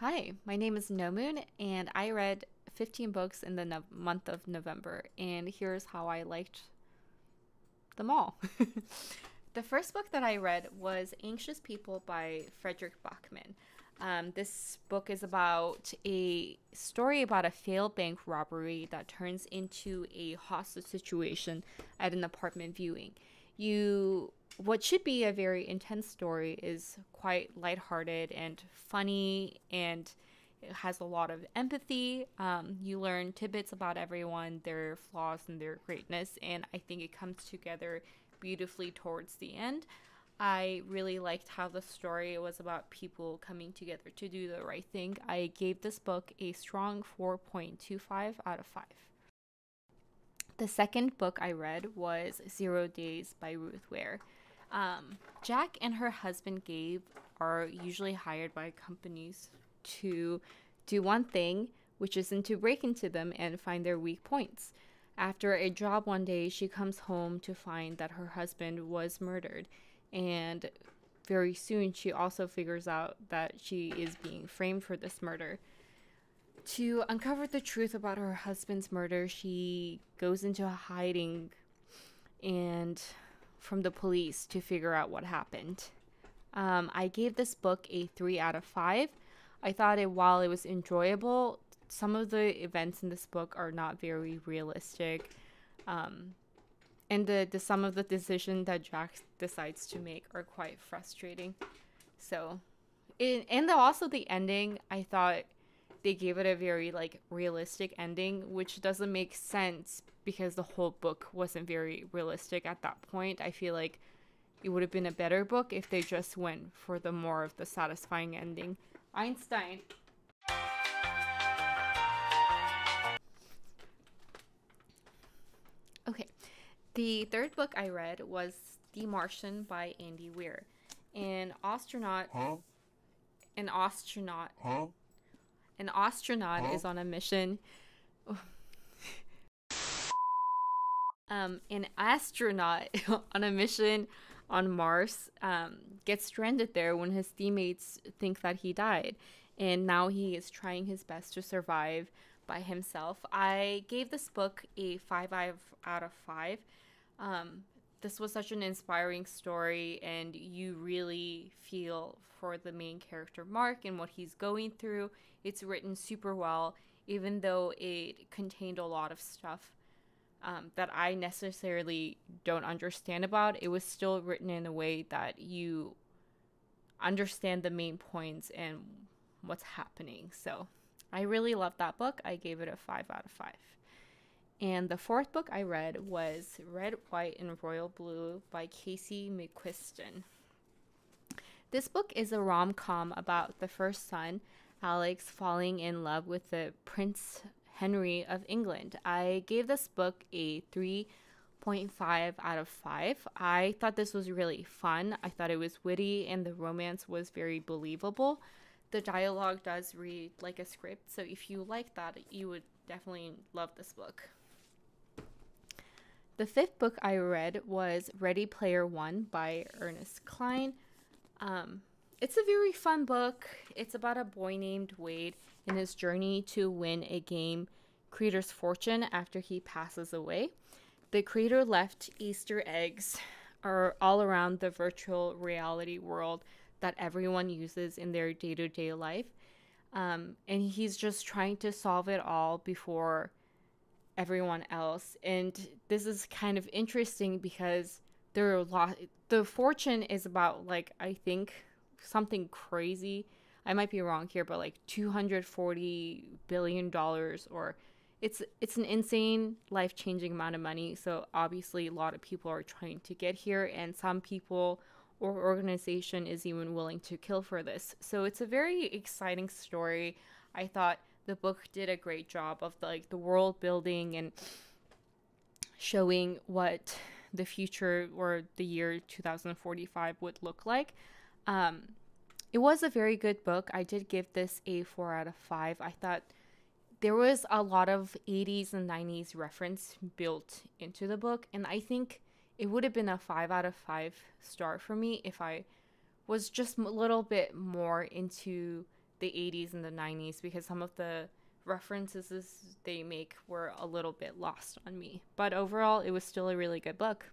Hi, my name is No Moon, and I read 15 books in the month of November, and here's how I liked them all. The first book that I read was Anxious People by Frederick Bachman. This book is about a story about a failed bank robbery that turns into a hostage situation at an apartment viewing. What should be a very intense story is quite lighthearted and funny, and it has a lot of empathy. You learn tidbits about everyone, their flaws and their greatness, and I think it comes together beautifully towards the end. I really liked how the story was about people coming together to do the right thing. I gave this book a strong 4.25 out of 5. The second book I read was 0 Days by Ruth Ware. Jack and her husband Gabe are usually hired by companies to do one thing, which isn't to break into them and find their weak points. After a job one day, she comes home to find that her husband was murdered, and very soon she also figures out that she is being framed for this murder. To uncover the truth about her husband's murder, she goes into hiding and from the police to figure out what happened. I gave this book a 3 out of 5. I thought while it was enjoyable, some of the events in this book are not very realistic. And the some of the decisions that Jack decides to make are quite frustrating. So, also the ending, I thought they gave it a very realistic ending, which doesn't make sense because the whole book wasn't very realistic at that point. I feel like it would have been a better book if they just went for the more of the satisfying ending. Einstein. Okay. The third book I read was The Martian by Andy Weir. An astronaut an astronaut an astronaut is on a mission. An astronaut on a mission on Mars gets stranded there when his teammates think that he died, and now he is trying his best to survive by himself. I gave this book a 5 out of 5. This was such an inspiring story, and you really feel for the main character Mark and what he's going through. It's written super well, even though it contained a lot of stuff that I necessarily don't understand about. It was still written in a way that you understand the main points and what's happening. So I really loved that book. I gave it a 5 out of 5. And the fourth book I read was Red, White, and Royal Blue by Casey McQuiston. This book is a rom-com about the first son, Alex, falling in love with the Prince Henry of England. I gave this book a 3.5 out of 5. I thought this was really fun. I thought it was witty, and the romance was very believable. The dialogue does read like a script, so if you like that, you would definitely love this book. The fifth book I read was Ready Player One by Ernest Cline. It's a very fun book. It's about a boy named Wade in his journey to win a game creator's fortune after he passes away. The creator left Easter eggs all around the virtual reality world that everyone uses in their day-to-day life. And he's just trying to solve it all before everyone else. And this is kind of interesting because the fortune is about I think something crazy. I might be wrong here, but $240 billion, or it's an insane life-changing amount of money. So obviously a lot of people are trying to get here, and some people or organization is even willing to kill for this. So it's a very exciting story. I thought the book did a great job of the world building and showing what the future or the year 2045 would look like. It was a very good book. I did give this a 4 out of 5. I thought there was a lot of 80s and 90s reference built into the book, and I think it would have been a 5 out of 5 star for me if I was just a little bit more into the 80s and the 90s, because some of the references they make were a little bit lost on me. But overall, it was still a really good book.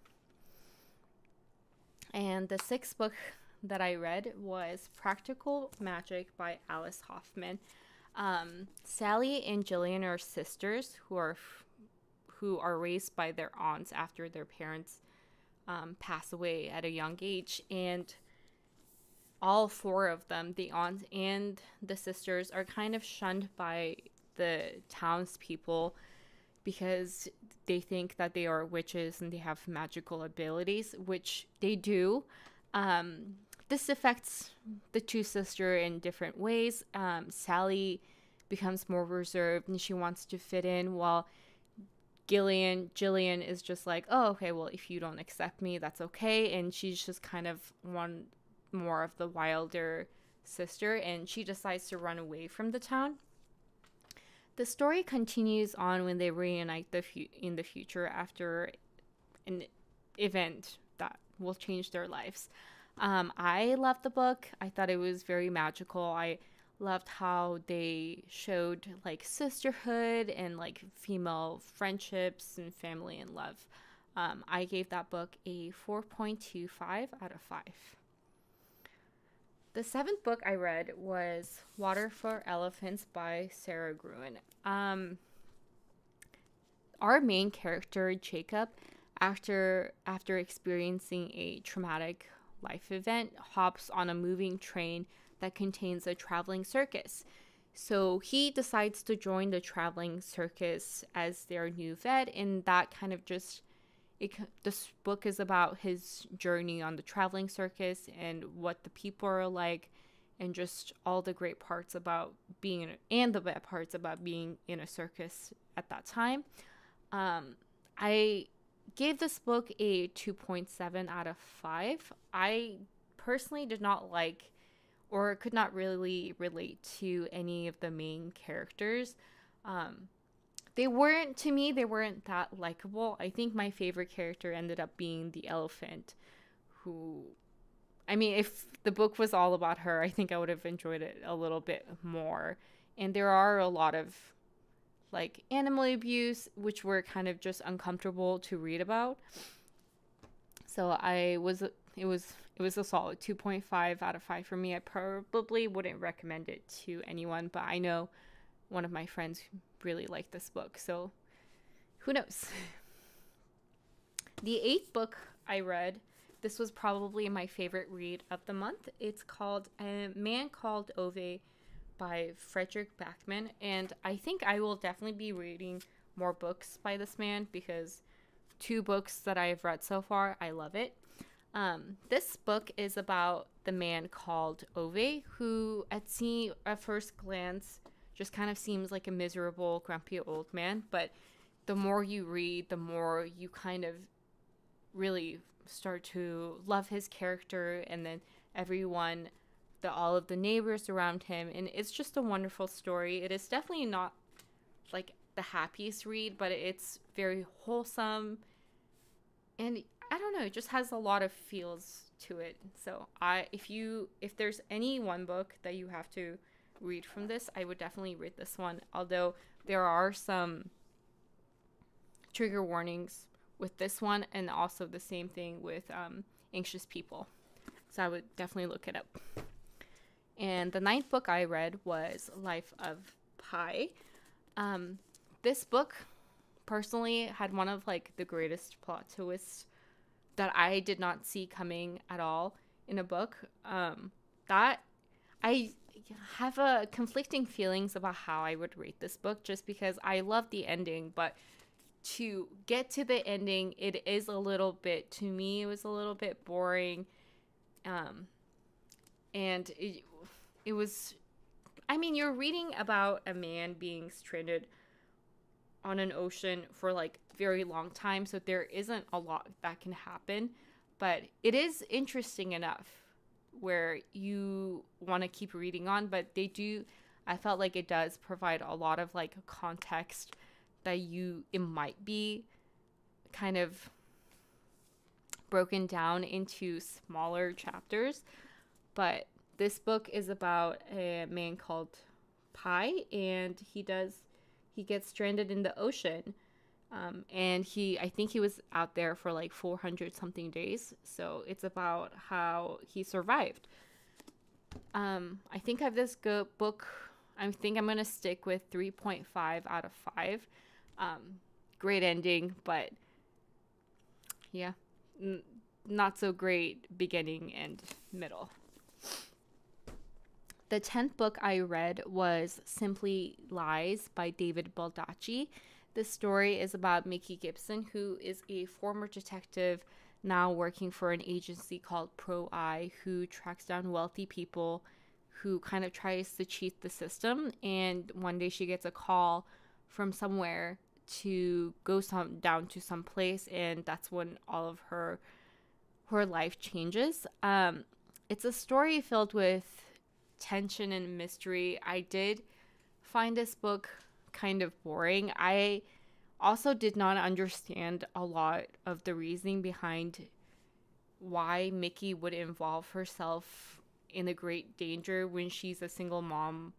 And the sixth book that I read was Practical Magic by Alice Hoffman. Sally and Jillian are sisters who are raised by their aunts after their parents pass away at a young age, and all four of them, the aunts and the sisters, are kind of shunned by the townspeople because they think that they are witches and they have magical abilities, which they do. This affects the two sisters in different ways. Sally becomes more reserved and she wants to fit in, while Jillian is just like, oh, okay, well, if you don't accept me, that's okay. And she's just kind of one more of the wilder sister, and she decides to run away from the town. The story continues on when they reunite in the future after an event that will change their lives. I loved the book. I thought it was very magical. I loved how they showed like sisterhood and like female friendships and family and love. I gave that book a 4.25 out of 5. The seventh book I read was Water for Elephants by Sarah Gruen. Our main character, Jacob, after experiencing a traumatic life event, hops on a moving train that contains a traveling circus. So he decides to join the traveling circus as their new vet, and that kind of just... this book is about his journey on the traveling circus and what the people are like, and just all the great parts about being and the bad parts about being in a circus at that time. I gave this book a 2.7 out of 5. I personally did not like or could not really relate to any of the main characters. They weren't that likable. I think my favorite character ended up being the elephant, who, I mean, if the book was all about her, I think I would have enjoyed it a little bit more. And there are a lot of like animal abuse, which were kind of just uncomfortable to read about. So it was a solid 2.5 out of 5 for me. I probably wouldn't recommend it to anyone, but I know one of my friends really liked this book, so who knows. The 8th book I read, this was probably my favorite read of the month. It's called A Man Called Ove by Frederick Backman, and I think I will definitely be reading more books by this man, because 2 books that I've read so far, I love it. This book is about the man called Ove, who at first glance just kind of seems like a miserable, grumpy old man, but the more you read, the more you kind of really start to love his character, and then all of the neighbors around him, and it's just a wonderful story. It is definitely not like the happiest read, but it's very wholesome, and I don't know, it just has a lot of feels to it. So if there's any one book that you have to read from this, I would definitely read this one, although there are some trigger warnings with this one, and also the same thing with Anxious People, so I would definitely look it up. And the 9th book I read was Life of Pi. This book personally had one of like the greatest plot twists that I did not see coming at all in a book. That I have conflicting feelings about how I would rate this book, just because I love the ending, but to get to the ending, it was a little bit boring. And it was, I mean, you're reading about a man being stranded on an ocean for like very long time, so there isn't a lot that can happen, but it is interesting enough where you want to keep reading on. But I felt like it does provide a lot of like context that it might be kind of broken down into smaller chapters, but This book is about a man called Pi, and he gets stranded in the ocean. And I think he was out there for like 400 something days. So it's about how he survived. I think I have this good book. I think I'm going to stick with 3.5 out of 5. Great ending, but yeah, not so great beginning and middle. The 10th book I read was Simply Lies by David Baldacci. This story is about Mickey Gibson, who is a former detective now working for an agency called Pro Eye, who tracks down wealthy people who kind of tries to cheat the system. And one day she gets a call from somewhere to go down to some place, and that's when all of her life changes. It's a story filled with tension and mystery. I did find this book kind of boring. I also did not understand a lot of the reasoning behind why Mickey would involve herself in the great danger when she's a single mom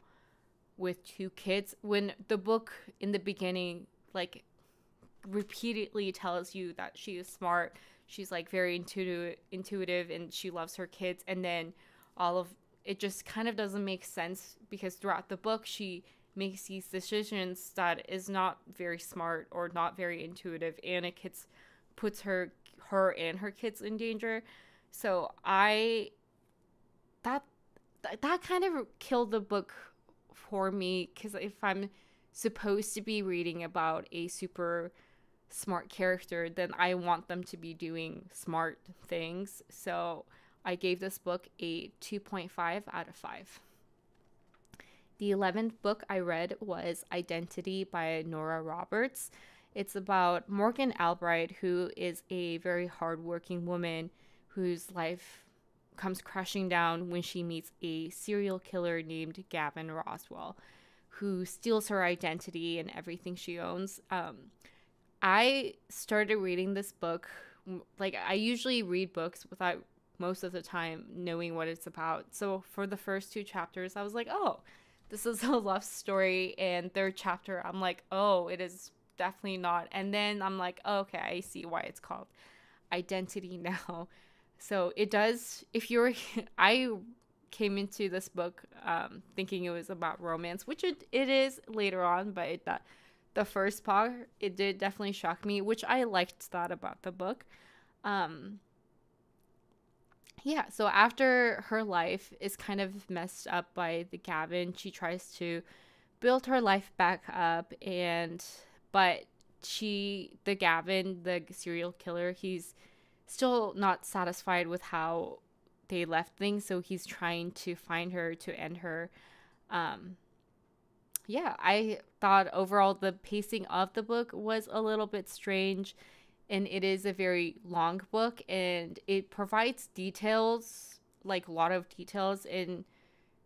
with 2 kids. When the book in the beginning, like, repeatedly tells you that she is smart, she's like very intuitive, and she loves her kids, and then all of it just kind of doesn't make sense because throughout the book she makes these decisions that is not very smart or not very intuitive, and it puts her and her kids in danger. So that kind of killed the book for me, because if I'm supposed to be reading about a super smart character, then I want them to be doing smart things. So I gave this book a 2.5 out of 5. The 11th book I read was Identity by Nora Roberts. It's about Morgan Albright, who is a very hardworking woman whose life comes crashing down when she meets a serial killer named Gavin Roswell, who steals her identity and everything she owns. I started reading this book, like, I usually read books without most of the time knowing what it's about. So for the first 2 chapters, I was like, oh, this is a love story. And 3rd chapter, I'm like, oh, it is definitely not. And then I'm like, oh, okay, I see why it's called Identity now. So it does, I came into this book thinking it was about romance, which it is later on, but the first part, it did definitely shock me, which I liked that about the book. Yeah, so after her life is kind of messed up by the Gavin, she tries to build her life back up, but the Gavin, the serial killer, he's still not satisfied with how they left things, so he's trying to find her to end her. Yeah, I thought overall the pacing of the book was a little bit strange, and it is a very long book, and it provides details, like a lot of details in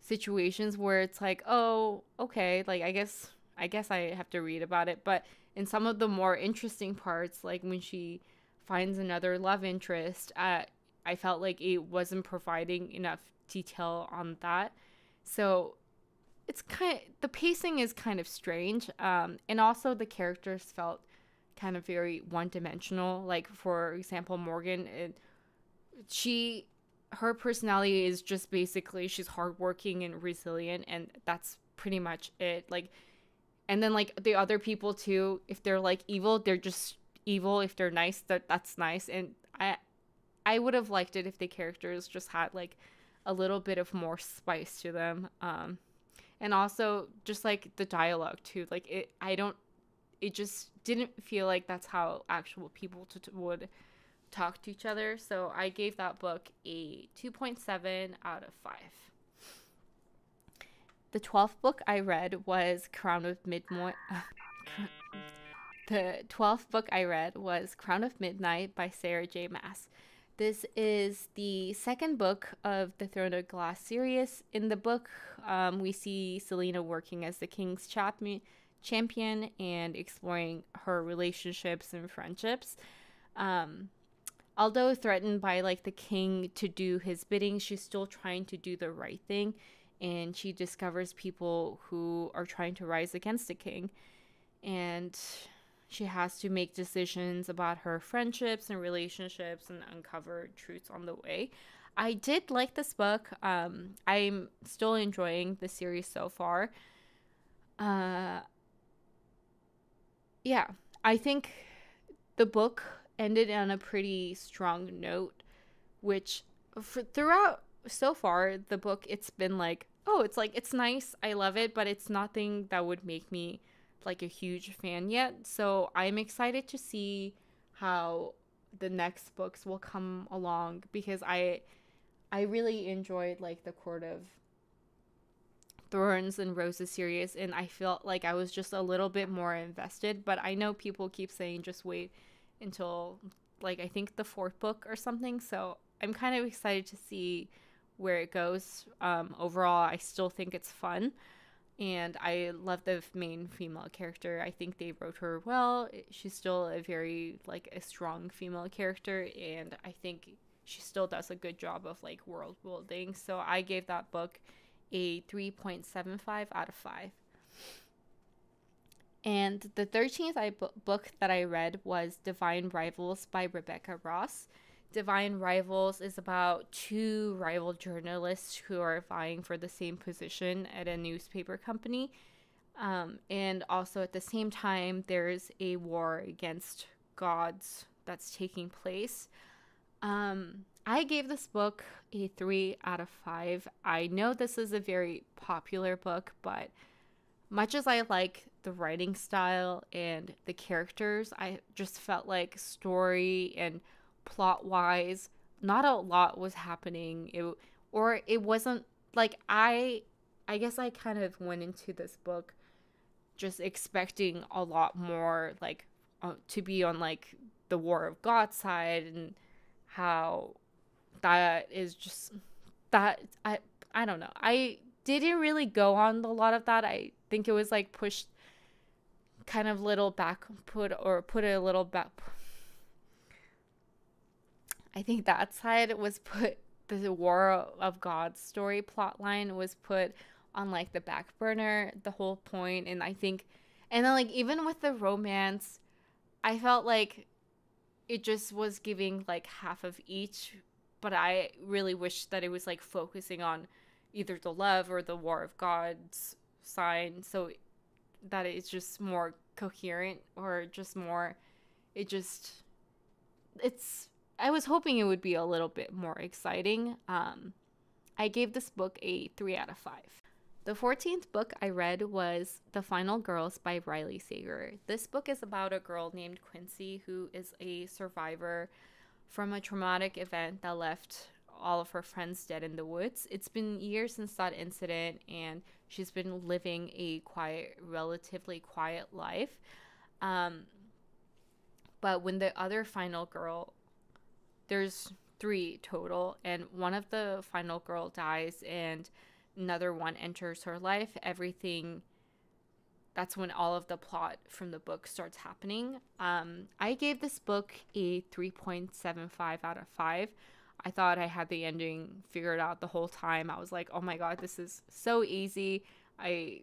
situations where it's like, oh, okay, like I guess I have to read about it. But in some of the more interesting parts, like when she finds another love interest, I felt like it wasn't providing enough detail on that. So the pacing is kind of strange, and also the characters felt kind of very one-dimensional. Like, for example, Morgan, her personality is just basically she's hardworking and resilient, and that's pretty much it. Like, and then like the other people too, if they're like evil, they're just evil. If they're nice, that's nice. And I would have liked it if the characters just had like a little bit of more spice to them. And also just like the dialogue too, like it just didn't feel like that's how actual people would talk to each other. So I gave that book a 2.7 out of 5. The 12th book I read was Crown of Midnight. The 12th book I read was Crown of Midnight by Sarah J. Maas. This is the second book of the Throne of Glass series. In the book, we see Selena working as the king's champion and exploring her relationships and friendships. although threatened by like the king to do his bidding, she's still trying to do the right thing, and she discovers people who are trying to rise against the king, and she has to make decisions about her friendships and relationships and uncover truths on the way. I did like this book. I'm still enjoying the series so far. Uh, yeah, I think the book ended on a pretty strong note, which throughout so far the book, it's been like, oh, it's like, it's nice, I love it, but it's nothing that would make me like a huge fan yet. So I'm excited to see how the next books will come along, because I really enjoyed like the Court of Thorns and Roses series, and I felt like I was just a little bit more invested. But I know people keep saying just wait until like, I think the fourth book or something. So I'm kind of excited to see where it goes. Overall, I still think it's fun, and I love the main female character. I think they wrote her well. She's still a very like a strong female character, and I think she still does a good job of like world building. So I gave that book a 3.75 out of 5. And the 13th book that I read was Divine Rivals by Rebecca Ross. Divine Rivals is about two rival journalists who are vying for the same position at a newspaper company. And also at the same time, there's a war against gods that's taking place. I gave this book a 3 out of 5. I know this is a very popular book, but much as I like the writing style and the characters, I just felt like story and plot wise, not a lot was happening. It wasn't like, I guess I kind of went into this book just expecting a lot more, like to be on like the War of God side, and how that is just that I don't know. I didn't really go on a lot of that. I think it was like pushed kind of little back, put a little back. I think that side was put, the War of God story plot line was put on like the back burner, the whole point. And I think, and then like even with the romance, I felt like it just was giving like half of each, but I really wish that it was like focusing on either the love or the War of God's sign, so that it's just more coherent, or just more, it's I was hoping it would be a little bit more exciting. I gave this book a 3 out of 5. The 14th book I read was The Final Girls by Riley Sager. This book is about a girl named Quincy who is a survivor from a traumatic event that left all of her friends dead in the woods. It's been years since that incident, and she's been living a relatively quiet life. But when the other final girl, there's 3 total, and one of the final girl dies and another one enters her life, that's when all of the plot from the book starts happening. I gave this book a 3.75 out of 5. I thought I had the ending figured out the whole time. I was like, oh my god, this is so easy. I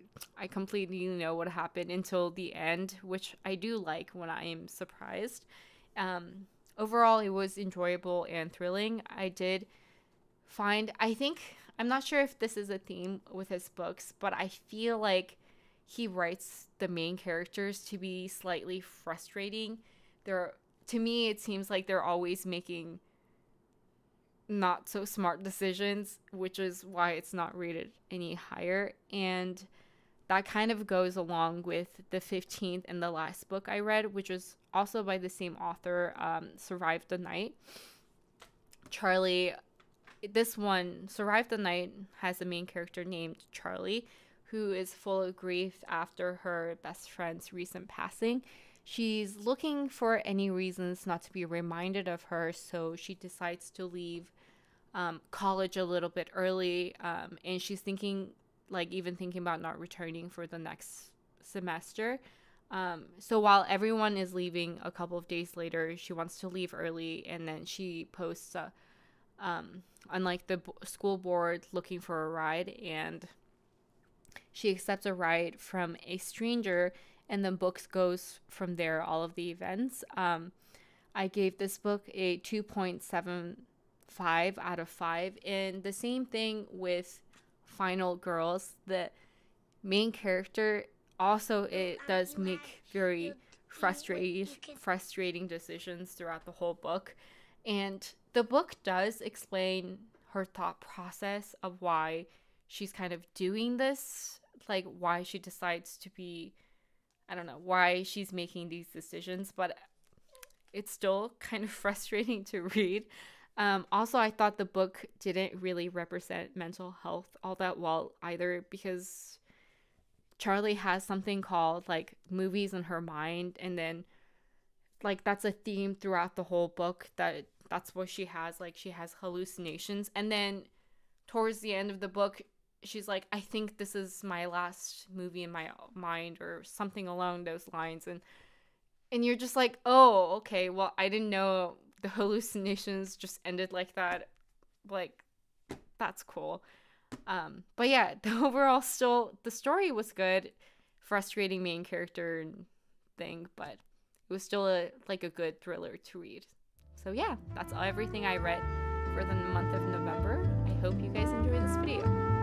completely know what happened until the end, which I do like when I am surprised. Overall, it was enjoyable and thrilling. I did find, I'm not sure if this is a theme with his books, but I feel like he writes the main characters to be slightly frustrating. To me, it seems like they're always making not so smart decisions, which is why it's not rated any higher. And that kind of goes along with the 15th and the last book I read, which was also by the same author, Survive the Night. This one, Survive the Night, has a main character named Charlie, who is full of grief after her best friend's recent passing. She's looking for any reasons not to be reminded of her, so she decides to leave college a little bit early, and she's thinking about not returning for the next semester. So while everyone is leaving a couple of days later, she wants to leave early, and then she posts on like the school board looking for a ride, and she accepts a ride from a stranger, and the book goes from there, all of the events. I gave this book a 2.75 out of 5, and the same thing with Final Girls. The main character also, it does make very frustrating decisions throughout the whole book, and the book does explain her thought process of why she's kind of doing this, like why she decides to be, I don't know, why she's making these decisions, but it's still kind of frustrating to read. Also, I thought the book didn't really represent mental health all that well either, because Charlie has something called like movies in her mind, and then like that's a theme throughout the whole book, that's what she has, like she has hallucinations, and then towards the end of the book she's like, I think this is my last movie in my mind, or something along those lines, and you're just like, oh, okay, well, I didn't know the hallucinations just ended like that. Like, that's cool. But yeah, the overall, still, the story was good. Frustrating main character thing, but it was still a good thriller to read. So yeah, that's everything I read for the month of November. I hope you guys enjoy this video.